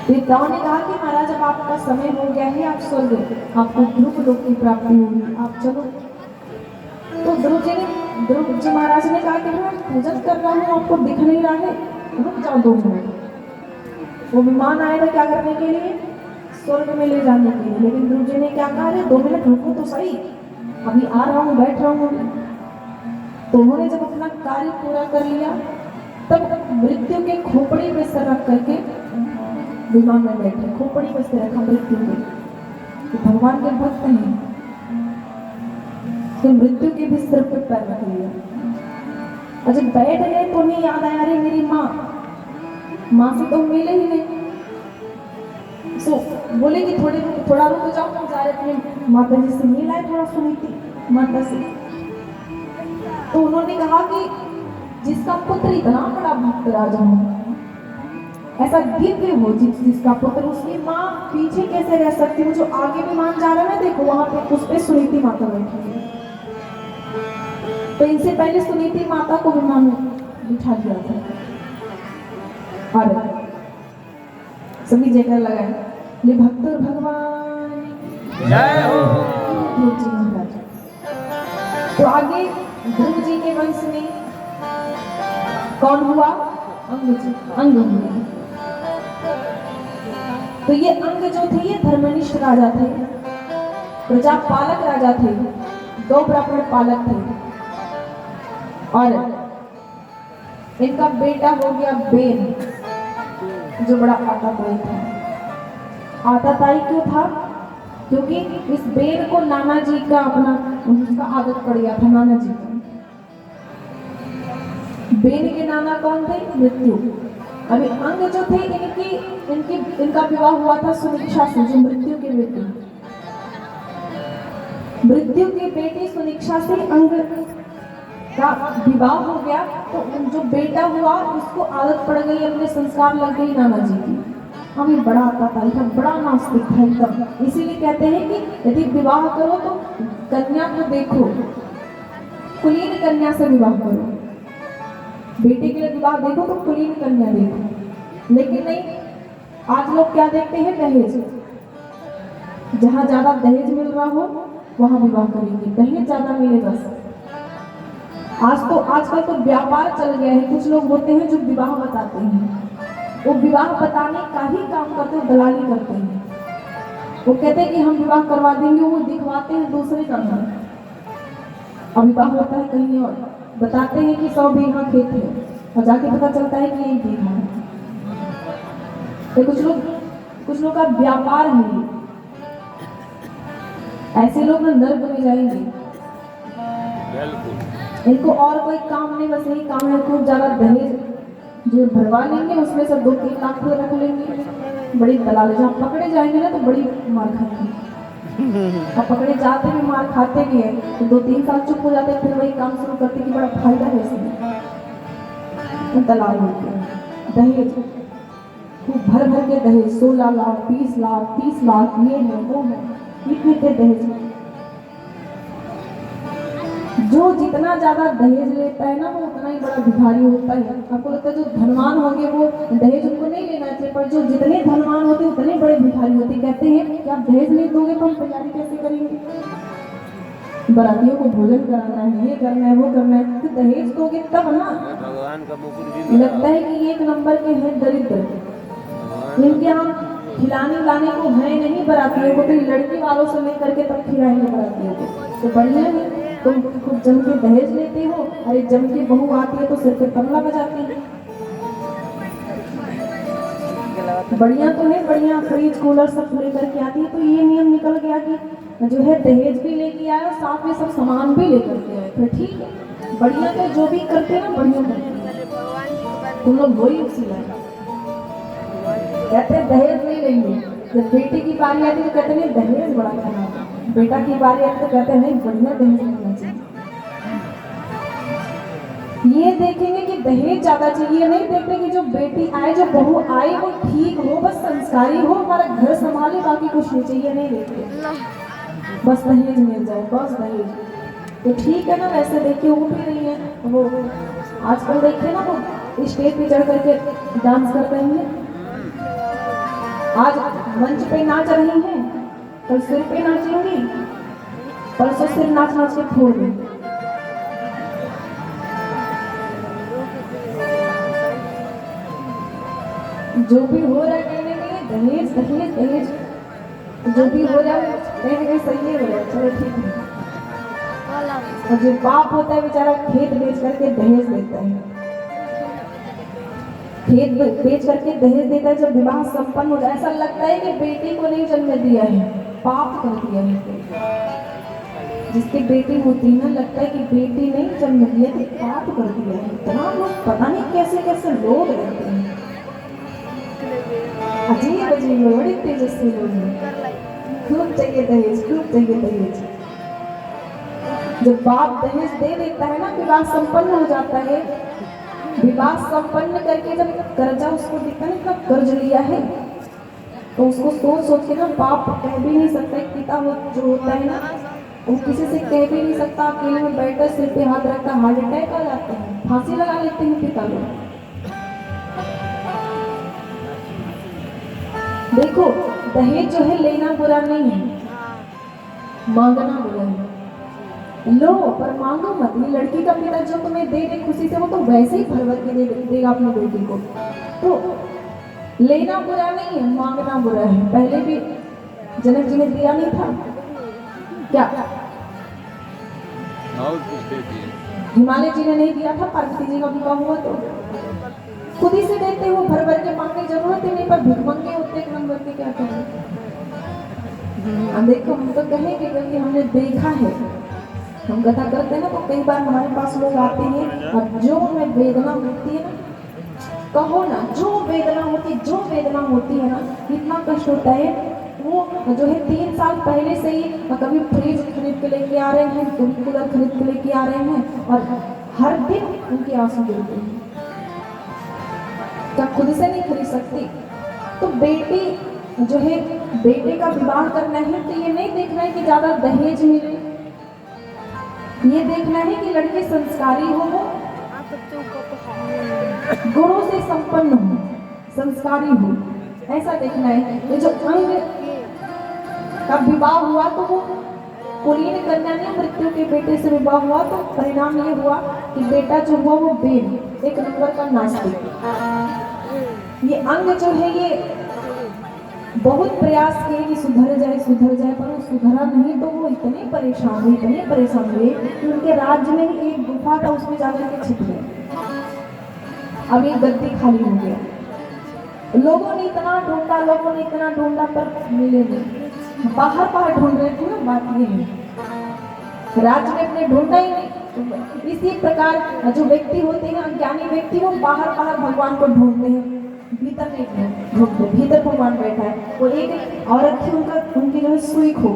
देवताओं ने कहा कि महाराज अब आपका समय हो गया है, आप स्वर्ग, आपको ध्रुव लोक की प्राप्ति होगी, आप चलो। तो ध्रुव जी महाराज ने कहा कि मैं पूजन कर रहा हूँ, आपको दिख नहीं रहा है, रुक जाओ 2 मिनट। वो विमान आया था क्या करने के लिए? स्वर्ग में ले जाने के लिए। लेकिन ध्रुव जी ने क्या कहा, अरे 2 मिनट रुको तो सही, अभी आ रहा हूँ, बैठ रहा हूँ। तो उन्होंने जब अपना कार्य पूरा कर लिया तब मृत्यु के खोपड़ी में सर रख करके विमान में बैठे, खोपड़ी में से रखा मृत्यु के। तो भगवान के भक्त हैं, तो मृत्यु के भी सिर पर पैर रख लिया। और जब बैठ गए तो उन्हें याद आया, अरे मेरी माँ से तो मिले ही नहीं। सो बोले कि थोड़ा रुक जाओ, हम जा रहे अपने माता जी से मिल आए, थोड़ा सुनी थी माता से। तो उन्होंने कहा कि जिसका पुत्र इतना बड़ा भक्त राजा हो, ऐसा दिव्य हो, जिसका पुत्र, उसकी माँ पीछे कैसे रह सकती है? जो आगे विमान जा रहा है ना, देखो वहां पे उस पे सुनीति माता बैठी है। तो इनसे पहले सुनीति माता को विमान में बिठा दिया था। और सभी जगह लगाए ले भक्त और भगवान
जय हो।
ध्रुव जी महाराज। तो आगे ध्रुव जी के वंश में कौन हुआ? अंग जी, अंग हुए। तो ये अंग जो थे ये धर्मनिष्ठ राजा थे, प्रजा पालक राजा थे, गौ ब्राह्मण पालक थे। और इनका बेटा हो गया बेन, जो बड़ा आताताई था। आताताई क्यों था? क्योंकि इस बेन को नाना जी का उसका आदत पड़ गया था, नाना जी का। बेन के नाना कौन थे? मृत्यु। अभी अंग जो थे इनका विवाह हुआ था सुनिक्षा से, जो मृत्यु के बेटे, मृत्यु की बेटी सुनिक्षा से अंग का विवाह हो गया। तो जो बेटा हुआ उसको आदत पड़ गई, अपने संस्कार लग गई नाना जी की। हमें बड़ा आताताई था, बड़ा नास्तिक था एकदम। इसीलिए कहते हैं कि यदि विवाह करो तो कन्या को देखो, कुलीन कन्या से विवाह करो। बेटे के लिए विवाह देखो तो कुलीन कन्या देखो। लेकिन नहीं, आज लोग क्या देखते हैं? दहेज। जहां ज्यादा दहेज मिल रहा हो वहां विवाह करेंगे, दहेज ज्यादा मिले बस। आजकल तो व्यापार चल गया है। कुछ लोग होते हैं जो विवाह बताते हैं, वो विवाह बताने का ही काम करते हैं, दलाली करते हैं। वो कहते हैं कि हम विवाह करवा देंगे, वो दिखवाते हैं दूसरे का घर, और विवाह होता है कहीं और, बताते हैं कि 100 बीघा खेत है और जाके पता चलता है कि 1 बीघा है। तो कुछ लोग का व्यापार है ये। ऐसे लोग ना नर्क में जाएंगे।
बिल्कुल।
इनको और कोई काम नहीं, बस यही काम है, खूब ज्यादा दहेज जो भरवा लेंगे, उसमें से 2-3 लाख रुपये रख लेंगे। बड़ी दलाल, जहाँ पकड़े जाएंगे ना तो बड़ी मार खाएंगे, और पकड़े जाते भी मार खाते भी हैं, तो 2-3 साल चुप हो जाते हैं, फिर वही काम शुरू करते कि बड़ा फायदा है इसमें। दलाल होते हैं। दहेज खूब भर भर के दहेज, 16 लाख 20 लाख 30 लाख, ये है वो है, इतने के दहेज। जो जितना ज्यादा दहेज लेता है ना वो उतना ही बड़ा भिखारी होता है। आपको लगता है जो धनवान होंगे वो दहेज उनको नहीं लेना चाहिए, पर जो जितने धनवान होते हैं उतने बड़े भिखारी होते हैं। कहते हैं कि आप दहेज नहीं दोगे तो हम तैयारी कैसे करेंगे, बरातियों को भोजन कराना है, ये करना है वो करना है, तो दहेज दोगे तब ना।
भगवान का मुकुट भी
लगता है कि ये 1 नंबर के हैं दरिद्र, इनके हम खिलाने लाने को है नहीं बरातियों को, तो लड़की वालों से लेकर के तब खिलाएंगे बरातियों को। तो बढ़िया है, तुम खूब जम के दहेज लेते हो, अरे जम के बहू आती है तो सिर पे तबला बजाती है। बढ़िया तो है, बढ़िया फ्रिज कूलर सब लेकर के आती है। तो ये नियम निकल गया कि जो है दहेज भी लेके आए और साथ में सब सामान भी लेकर के आए, फिर ठीक है, बढ़िया। तो जो भी करते हैं ना बढ़िया करते हैं, तुम लोग वही उसी लाए। कहते हैं दहेज नहीं लेंगे, जब बेटे की बारी आती है तो कहते हैं दहेज बड़ा खराब है, बेटा की बारी आती तो कहते हैं नहीं बढ़िया दहेज लेना चाहिए। ये देखेंगे कि दहेज ज्यादा चाहिए, नहीं देखते कि जो बेटी आए जो बहू आए वो ठीक हो, बस संस्कारी हो, हमारा घर संभाले, बाकी कुछ नहीं चाहिए, नहीं देखते, बस दहेज मिल जाए, बस दहेज। तो ठीक है ना, वैसे देखिए वो भी नहीं है, वो आजकल देखिए ना वो स्टेज पे चढ़ करके डांस कर रही हैं, आज मंच पे नाच रही हैं, कल सिर पे नाचेंगी, परसों सिर नाच नाच के फोड़ देंगे। जो भी हो रहा है कहने के लिए दहेज दहेज दहेज, जो भी हो रहा है कहने के सही है, हो रहा है, चलो ठीक है। और जो बाप होता है बेचारा खेत बेच करके दहेज देता है, खेत बेच करके दहेज देता है। जब विवाह संपन्न हो जाए ऐसा लगता है कि बेटी को नहीं जन्म दिया है, पाप कर दिया है। जिसकी बेटी होती है ना, लगता है कि बेटी नहीं जन्म दिया तो पाप कर दिया है। इतना लोग पता नहीं कैसे कैसे लोग रहते हैं, अजीब अजीब लोग, बड़े तेजस्वी लोग हैं। खूब चाहिए दहेज, खूब चाहिए दहेज। जब बाप दहेज दे देता है ना, विवाह संपन्न हो जाता है, विवाह संपन्न करके जब कर्जा उसको देता है ना, इतना कर्ज लिया है, तो उसको सोच सोच के ना बाप कह भी नहीं सकता, पिता जो होता है ना वो किसी से कह भी नहीं सकता, अकेले में बैठकर सिर पे हाथ रखता, हार्ट अटैक आ जाता है, फांसी लगा लेते हैं पिता लोग। देखो दहेज जो है लेना बुरा नहीं है, मांगना बुरा है। लो पर मांगो मत। ये लड़की का पिता जो तुम्हें दे दे खुशी से, वो तो वैसे ही भर भर के देगा अपनी बेटी को। तो लेना बुरा नहीं है, मांगना बुरा है। पहले भी जनक जी ने दिया नहीं था क्या?
और कुछ दे दिए।
हिमालय जी ने नहीं दिया था? पार्वती जी का विवाह हुआ तो खुद ही से देते हो, भर भर के मांगने की जरूरत ही नहीं। पर भिखमंगे होते एक नंबर के, क्या करें। देखो हम तो कहेंगे क्योंकि हमने देखा है, हम कथा करते हैं ना, तो कई बार हमारे पास लोग आते हैं और जो उनमें वेदना होती है ना, कहो ना, जो वेदना होती है ना, इतना कष्ट होता है। वो जो है 3 साल पहले से ही कभी फ्रिज खरीद के लेके आ रहे हैं, कभी कूलर खरीद के लेके आ रहे हैं, और हर दिन उनके आंसू गिरते हैं। क्या खुद से नहीं खरीद सकती? तो बेटी जो है, बेटे का विवाह करना है तो ये नहीं देखना है कि ज्यादा दहेज मिले, ये देखना है कि लड़की संस्कारी हो, गुणों से संपन्न हो, संस्कारी हो, ऐसा देखना है। ये जो अंग का विवाह हुआ तो वो कुलीन कन्या नहीं, मृत्यु के बेटे से विवाह हुआ, तो परिणाम ये हुआ कि बेटा जो हुआ वो बेन, एक नंबर का नास्तिक। ये अंग जो है ये बहुत प्रयास किए कि सुधर जाए, पर वो सुधरा नहीं। तो वो इतने परेशान हुए कि उनके राज्य में ही एक गुफा था, उसमें जाकर के छिप गए। अब एक गद्दी खाली हो गया। लोगों ने इतना ढूंढा पर मिले नहीं। बाहर ढूंढ रहे थे ना, बात ये है। राज्य में अपने ढूंढा ही नहीं। तो इसी प्रकार जो व्यक्ति होते हैं, अज्ञानी व्यक्ति, वो बाहर भगवान को ढूंढते हैं, भीतर नहीं ढूंढते। भीतर भगवान बैठा है। वो एक औरत थी, उनकी जो है सुई खो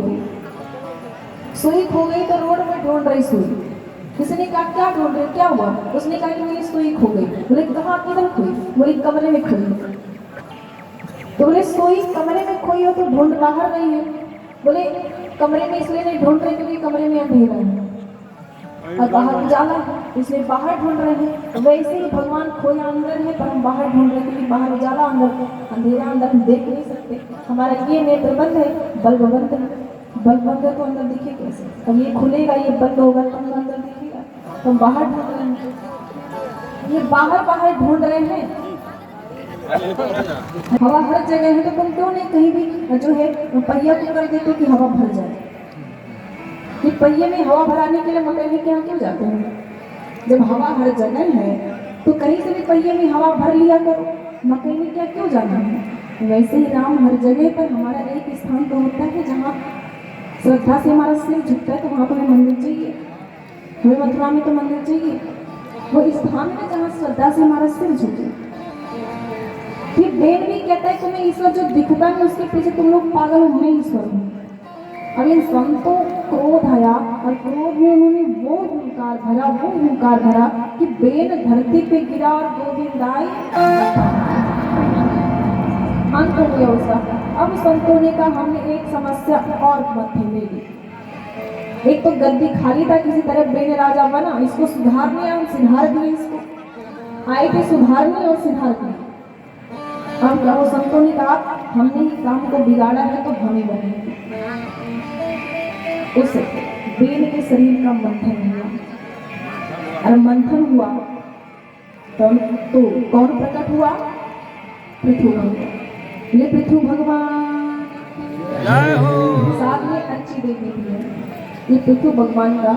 गई तो रोड में ढूंढ रही सुई। किसी ने कहा क्या ढूंढ रहे, क्या हुआ? उसने कहा कि मेरी सुई खो गई। बोले कहाँ, किधर खोई? बोले कमरे में खोई। तो बोले सुई कमरे में खोई हो तो ढूंढ बाहर नहीं है। बोले कमरे में इसलिए नहीं ढूंढ रहे क्योंकि कमरे में अंधेरा है और बाहर उजाला है, इसलिए बाहर ढूंढ रहे हैं। वैसे ही भगवान खोया अंदर है, पर हम बाहर ढूंढ रहे हैं क्योंकि बाहर उजाला, अंदर अंधेरा, अंदर हम देख नहीं सकते। हमारा ये नेत्र बंद है, बल्ब बंद है तो अंदर दिखे कैसे? अब ये खुलेगा, ये बंद होगा तो अंदर दिखेगा। तो हम बाहर ढूंढ रहे हैं, ये बाहर ढूंढ रहे हैं। हवा हर जगह है, तो तुम क्यों नहीं कहीं भी जो है पहिया को कर देते कि हवा भर जाए? कि पहिए में हवा भराने के लिए मैकेनिक के यहाँ क्यों जाते हैं? जब हवा हर जगह है तो कहीं से भी पहिए में हवा भर लिया करो, मैकेनिक क्या क्यों जाना है? वैसे ही राम हर जगह पर, हमारा एक स्थान तो होता है जहाँ श्रद्धा से हमारा सिर झुकता है, तो वहाँ तो हमें मंदिर चाहिए। हमें मथुरा में तो मंदिर चाहिए, वो स्थान है जहाँ श्रद्धा से हमारा सिर झुके। फिर बेन भी कहता है तुम्हें ईश्वर जो दिखता है उसके पीछे तुम लोग पागल हो, मैं ईश्वर हूँ। अब इन संतों क्रोध आया और क्रोध में उन्होंने वो हुंकार भरा कि बेन धरती पे गिरा और गोविंद आई, अंत हो गया उसका। अब संतों ने कहा हमने एक समस्या और मथे ले ली। एक तो गद्दी खाली था, किसी तरह बेन राजा बना, इसको सुधारने हम सुधार दिए, इसको आए थे सुधारने और सुधार दिए। अब क्या, वो संतों ने कहा हमने ही काम को बिगाड़ा है तो हमें बनेगी। उस बेन के शरीर का मंथन हुआ, और मंथन हुआ तो कौन प्रकट हुआ? पृथु भगवान। ये पृथु भगवान साथ में अच्छी देवी भी है। ये पृथु भगवान का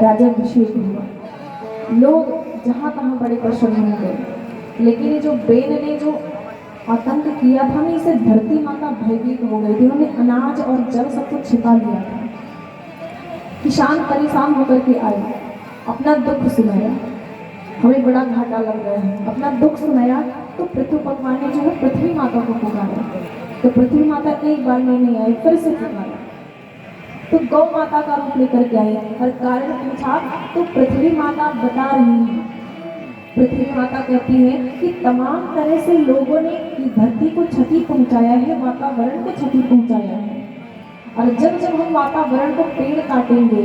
राजाभिषेक हुआ। लोग जहाँ तहाँ बड़े प्रसन्न हो गए, लेकिन ये जो बेन ने जो आतंक किया था ना, इसे धरती माता भयभीत हो गई थी। उन्होंने अनाज और जल सब कुछ छिपा लिया था। किसान परेशान होकर के आए, अपना दुख सुनाया, हमें बड़ा घाटा लग रहा है, अपना दुख सुनाया। तो पृथ्वी भगवान ने जो है पृथ्वी माता को पुकारा। तो पृथ्वी माता एक बार में नहीं आई, फिर से पुकारा। तो गौ माता का रूप लेकर के आई और कारण पूछा, तो पृथ्वी माता बता रही है। पृथ्वी माता कहती है कि तमाम तरह से लोगों ने धरती को क्षति पहुंचाया है, वातावरण को क्षति पहुंचाया है। और जब हम वातावरण को पेड़ काटेंगे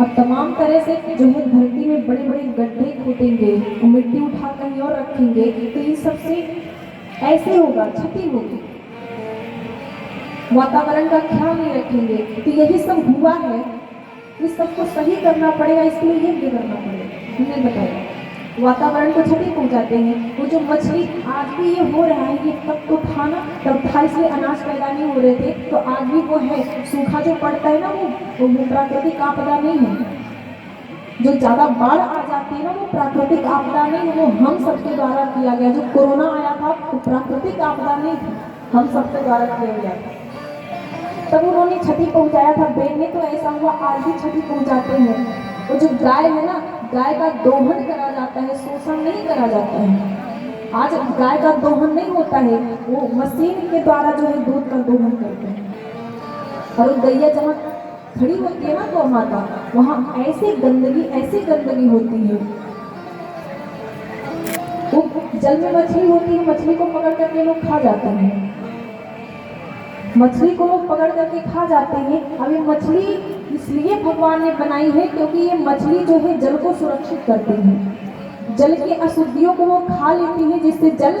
और तमाम तरह से जो है धरती में बड़े बड़े गड्ढे खोदेंगे और मिट्टी उठा कहीं और रखेंगे, तो इन सबसे ऐसे होगा, क्षति होगी, वातावरण का ख्याल नहीं रखेंगे। तो यही सब हुआ है, इस सबको सही करना पड़ेगा, इसके लिए यज्ञ करना पड़ेगा। हमने बताया वातावरण को क्षति पहुंचाते हैं। वो जो मछली आज भी ये हो रहा है, ये तब तो था ना, तब था इसलिए अनाज पैदा नहीं हो रहे थे, तो आज भी वो है। सूखा जो पड़ता है ना, वो प्राकृतिक आपदा नहीं है। जो ज़्यादा बाढ़ आ जाती है ना, वो प्राकृतिक आपदा नहीं है, वो हम सबके द्वारा किया गया। जो कोरोना आया था वो प्राकृतिक आपदा नहीं थी, हम सबके द्वारा किया गया था। तब उन्होंने क्षति पहुंचाया था बेन ने, तो ऐसा हुआ आज भी क्षति पहुंचाते हैं। वो जो गाय है ना, गाय का दोहन करा जाता है, शोषण नहीं करा जाता है। आज गाय का दोहन नहीं होता है, वो मशीन के द्वारा जो है दूध का दोहन करते हैं। और गैया जहाँ खड़ी होती है ना गौ माता, वहाँ ऐसी गंदगी होती है। वो जल में मछली होती है, मछली को पकड़ करके लोग खा जाते हैं, मछली को लोग पकड़ करके खा जाते हैं। अब ये मछली इसलिए भगवान ने बनाई है क्योंकि ये मछली जो है जल को सुरक्षित करती है, जल की अशुद्धियों को वो खा लेती है, जिससे जल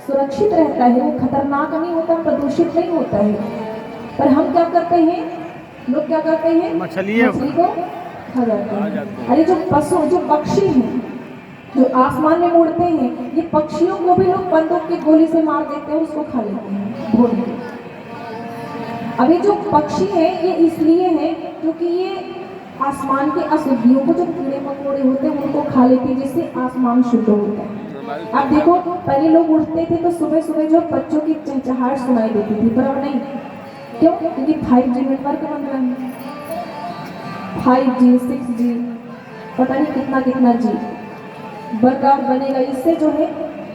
सुरक्षित रहता है, वो खतरनाक नहीं होता, प्रदूषित नहीं होता है। पर हम क्या करते हैं, लोग क्या करते हैं, मछली को खा जाते हैं। अरे जो पशु, जो पक्षी हैं, जो आसमान में उड़ते हैं, ये पक्षियों को भी लोग बंदूक की गोली से मार देते हैं, उसको खा लेते हैं भोर में। अभी जो पक्षी हैं ये इसलिए हैं क्योंकि ये आसमान के अशुद्धियों को, जो कीड़े मकोड़े होते हैं उनको खा लेते हैं, जिससे आसमान शुद्ध होता है। अब देखो पहले लोग उठते थे तो सुबह सुबह जो बच्चों की चहचहाहट सुनाई देती थी, पर अब नहीं। क्यों? क्योंकि 5G नेटवर्क बन रहा है, 5G 6G पता नहीं कितना कितना जी बरकरार बनेगा। इससे जो है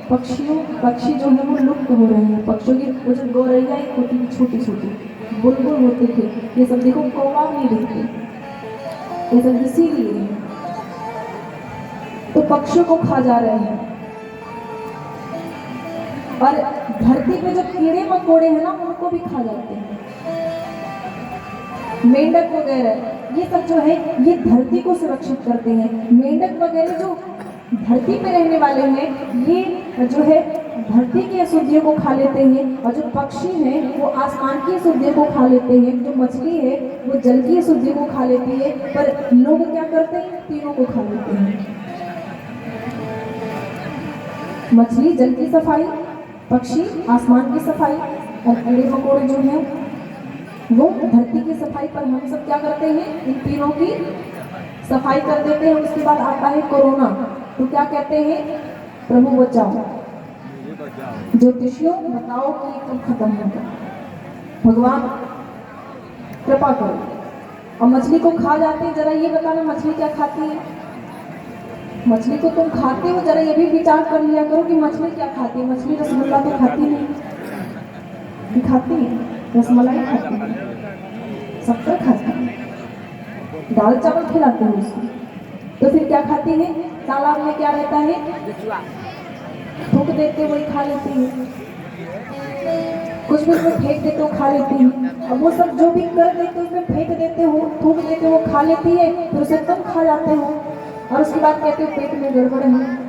पक्षी जो है वो लुप्त हो रहे हैं। पक्षियों की वो जो गौरैया एक होती थी छोटी छोटी, बुलबुल होते थे, ये सब देखो कौवा नहीं दिखते, ये सब इसीलिए है। तो पक्षियों को खा जा रहे हैं। और धरती पे जो कीड़े मकोड़े हैं ना उनको भी खा जाते हैं, मेंढक वगैरह, ये सब जो है ये धरती को सुरक्षित करते हैं। मेंढक वगैरह जो धरती पे रहने वाले हैं ये जो है धरती की अशुद्धियों को खा लेते हैं, और जो पक्षी हैं वो आसमान की अशुद्धियों को खा लेते हैं। जो मछली है वो जल की अशुद्धियों को खा लेती है, पर लोग क्या करते हैं, तीनों को खा लेते हैं। मछली जल की सफाई, पक्षी आसमान की सफाई, और कीड़े मकोड़े जो हैं वो धरती की सफाई। पर हम सब क्या करते हैं, इन तीनों की सफाई कर देते हैं। उसके बाद आता है कोरोना, तो क्या कहते हैं, प्रभु बचाओ, ज्योतिषियों बताओ कि कब खत्म होगा, भगवान कृपा करो। और मछली को खा जाते हैं, जरा ये बताना मछली क्या खाती है? मछली को तुम खाते हो, जरा ये भी विचार कर लिया करो कि मछली क्या खाती है। मछली रसगुल्ला तो खाती नहीं, खाती है, रसमलाई खाती है, शक्कर खाती है, दाल चावल खिलाते हैं उसको। तो फिर क्या खाती है? तालाब में क्या रहता है, थूक देते वही खा लेती है, कुछ भी उसमें फेंक देते हो खा लेती है। अब वो सब जो भी कर देते हो उसमें फेंक देते हो, थूक देते हो, खा लेती है, फिर उसे तुम खा जाते हो, और उसके बाद कहते हो पेट में गड़बड़ है।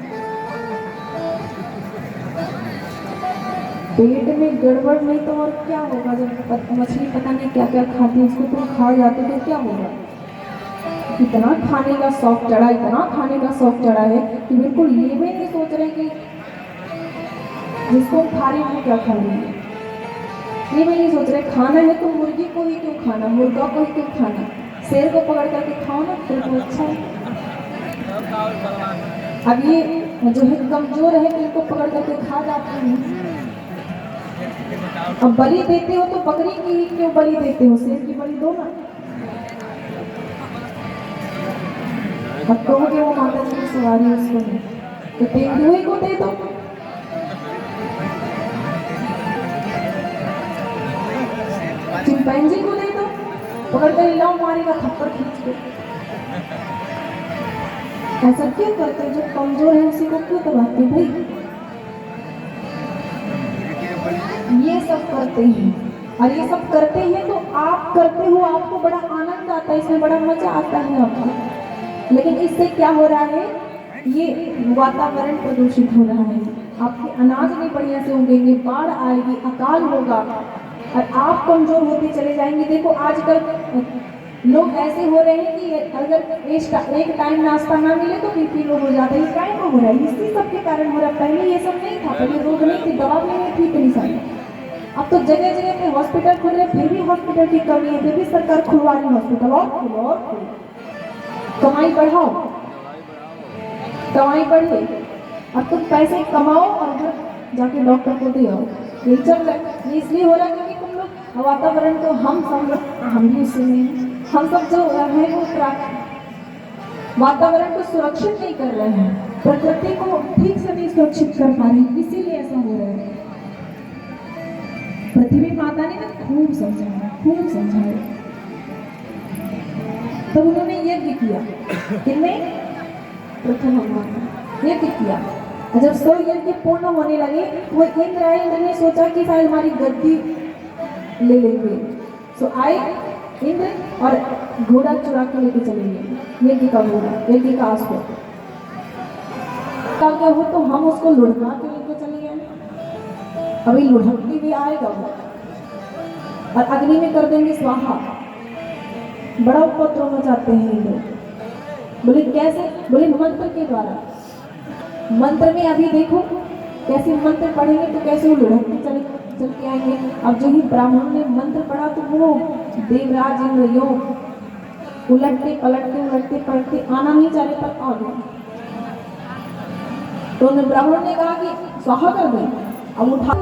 पेट में गड़बड़ नहीं तो और क्या होगा? जब मछली पता नहीं क्या क्या खाती है, उसको तुम खा जाते हो तो क्या होगा? इतना खाने का शौक चढ़ा, इतना खाने का शौक चढ़ा है कि बिल्कुल ये भी नहीं सोच रहे कि जिसको खा रहे हैं क्या खा रहे हैं, ये भी नहीं सोच रहे। खाना है तो मुर्गी को ही क्यों खाना, मुर्गा को ही क्यों खाना, शेर को पकड़ करके खाओ ना, फिर तो अच्छा है। अब ये जो है कमजोर है, इनको पकड़ करके खा जाते हैं। अब बलि देते हो तो बकरी की ही क्यों बलि देते हो, शेर की बलि दो ना। अब कहोगे वो माता जी की सवारी है उसको नहीं, तो तेंदुए को दे दो। चिंपैंजी को दे दो, पकड़ कर लाओ, मारेगा थप्पड़ खींच के। ऐसा क्यों करते? जो कमजोर है उसी को क्यों दबाते भाई? ये सब करते हैं, और ये सब करते हैं तो आप करते हो, आपको बड़ा आनंद आता है, इसमें बड़ा मजा आता है आपको। लेकिन इससे क्या हो रहा है, ये वातावरण प्रदूषित हो रहा है, आपके अनाज नहीं बढ़िया से उगेंगे, बाढ़ आएगी, अकाल होगा, और आप कमजोर होते चले जाएंगे। देखो आजकल लोग ऐसे हो रहे हैं कि अगर एक टाइम नाश्ता ना मिले तो बीपी लो हो जाता है। ये टाइम हो रहा है, इसी सब के कारण हो रहा है। पहले ये सब नहीं था, पहले रोग नहीं थी, दवा भी नहीं थी इतनी सारी। अब तो जगह जगह पे हॉस्पिटल खुल रहे, फिर भी हॉस्पिटल की कमी है, फिर भी सरकार खुलवा रही हॉस्पिटल, और खुलो, कमाई बढ़ाओ, कमाई बढ़े, अब तुम पैसे कमाओ और घर जाके डॉक्टर को दे आओ। यही चल रहा है। ये इसलिए हो रहा है क्योंकि तुम लोग वातावरण को हम भी इससे नहीं, हम सब जो है वो वातावरण को सुरक्षित नहीं कर रहे हैं, प्रकृति को ठीक से नहीं सुरक्षित कर पा रहे, इसीलिए ऐसा हो रहा है। पृथ्वी माता ने ना खूब समझाया, तो उन्होंने यज्ञ किया, किसने? पृथ्वी भगवान यज्ञ किया। और जब 100 यज्ञ पूर्ण होने लगे, वो इंद्र आए, इंद्र ने सोचा कि शायद हमारी गद्दी ले लेंगे, सो आए इंद्र और घोड़ा चुरा के लेके चलेंगे, यज्ञ का घोड़ा, यज्ञ का अश्व। क्या हो तो हम उसको लुढ़का के लेके चले गए, अभी लुढ़कती भी आएगा वो, और अग्नि में कर देंगे स्वाहा। बड़ा उपद्रव मचाते हैं ये लोग। बोले कैसे? बोले मंत्र के द्वारा। मंत्र में अभी देखो कैसे मंत्र पढ़ेंगे तो कैसे वो लुढ़कते चल के आएंगे। अब जो ही ब्राह्मण ने मंत्र पढ़ा तो वो देवराज इंद्र यो उलटते पलटते आना नहीं चाह रहे पर आ गए। तो ब्राह्मण ने कहा कि स्वाहा कर दे। अब उठा